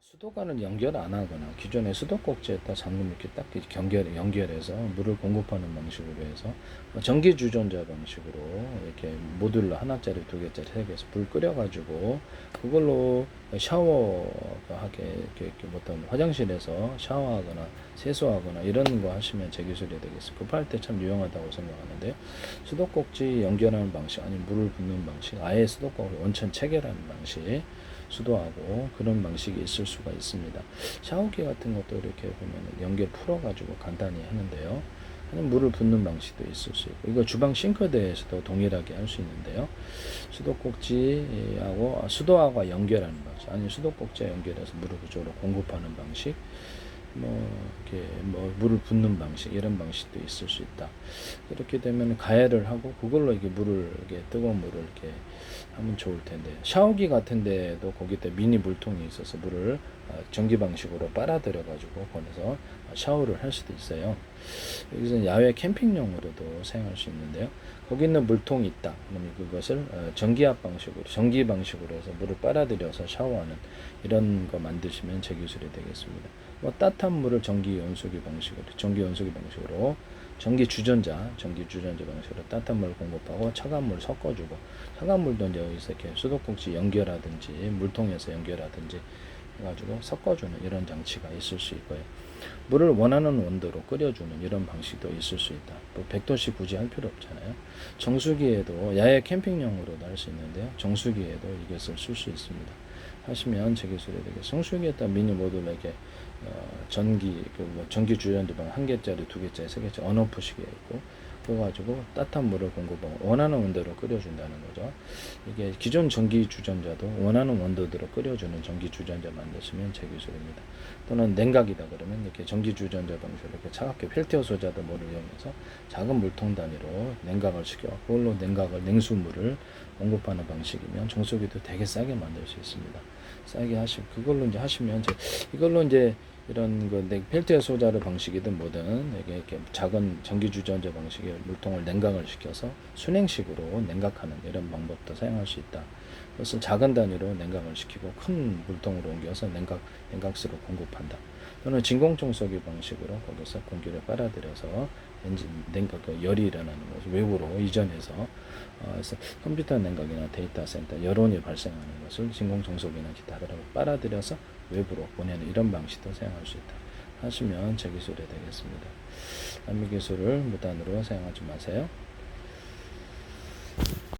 수도관을 연결 안 하거나 기존의 수도꼭지에다 잠금 이렇게 딱 연결해서 물을 공급하는 방식으로 해서 전기 주전자 방식으로 이렇게 모듈로 하나짜리, 두 개짜리, 세 개에서 불 끓여가지고 그걸로 샤워가 하게 이렇게 어떤 화장실에서 샤워하거나 세수하거나 이런 거 하시면 제 기술이 되겠습니다. 급할 때 참 유용하다고 생각하는데요. 수도꼭지 연결하는 방식, 아니 물을 붓는 방식, 아예 수도꼭지 원천 체결하는 방식. 수도하고 그런 방식이 있을 수가 있습니다. 샤워기 같은 것도 이렇게 보면 연결 풀어가지고 간단히 하는데요. 아니면 물을 붓는 방식도 있을 수 있고, 이거 주방 싱크대에서도 동일하게 할 수 있는데요. 수도하고 연결하는 방식, 아니 수도꼭지에 연결해서 물을 그쪽으로 공급하는 방식, 이렇게 물을 붓는 방식, 이런 방식도 있을 수 있다. 이렇게 되면 가열을 하고 그걸로 이게 물을, 이렇게 뜨거운 물을 이렇게 하면 좋을 텐데, 샤워기 같은 데도 거기다 미니 물통이 있어서 물을 전기 방식으로 빨아들여 가지고 거기서 샤워를 할 수도 있어요. 여기서 야외 캠핑용으로도 사용할 수 있는데요. 거기 있는 물통이 있다. 그러면 그것을 전기압 방식으로, 전기 방식으로 해서 물을 빨아들여서 샤워하는 이런 거 만드시면 제 기술이 되겠습니다. 따뜻한 물을 전기 온수기 방식으로, 전기 주전자 방식으로 따뜻한 물을 공급하고 차가운 물 섞어주고, 차가운 물도 이제 여기서 이렇게 수도꼭지 연결하든지 물통에서 연결하든지 해가지고 섞어주는 이런 장치가 있을 수 있고요. 물을 원하는 온도로 끓여주는 이런 방식도 있을 수 있다. 100도씨 굳이 할 필요 없잖아요. 정수기에도 야외 캠핑용으로도 할 수 있는데요. 정수기에도 이것을 쓸 수 있습니다. 하시면 제 기술이 되겠습니다. 정수기에다 미니 모듈에게 전기 주전자방 한 개짜리, 두 개짜리, 세 개짜리 언오프 시계 있고, 그거 가지고 따뜻한 물을 공급하고 원하는 온도로 끓여준다는 거죠. 이게 기존 전기 주전자도 원하는 온도대로 끓여주는 전기 주전자 만드시면 제 기술입니다. 또는 냉각이다 그러면 이렇게 전기 주전자 방식으로 이렇게 차갑게 필터 소자도 물을 이용해서 작은 물통 단위로 냉각을 시켜 그걸로 냉수물을 공급하는 방식이면 정수기도 되게 싸게 만들 수 있습니다. 싸게 그걸로 이제 하시면 이걸로 이제 이런 펠티어 소자르 방식이든 뭐든 이렇게 작은 전기 주전자 방식의 물통을 냉각을 시켜서 순행식으로 냉각하는 이런 방법도 사용할 수 있다. 그것을 작은 단위로 냉각을 시키고 큰 물통으로 옮겨서 냉각수로 공급한다. 또는 진공청소기 방식으로 거기서 공기를 빨아들여서 열이 일어나는 것을 외부로 이전해서 그래서 컴퓨터 냉각이나 데이터 센터 여론이 발생하는 것을 진공청소기나 기타로 빨아들여서 외부로 보내는 이런 방식도 사용할 수 있다 하시면 제 기술이 되겠습니다. 남의 기술을 무단으로 사용하지 마세요.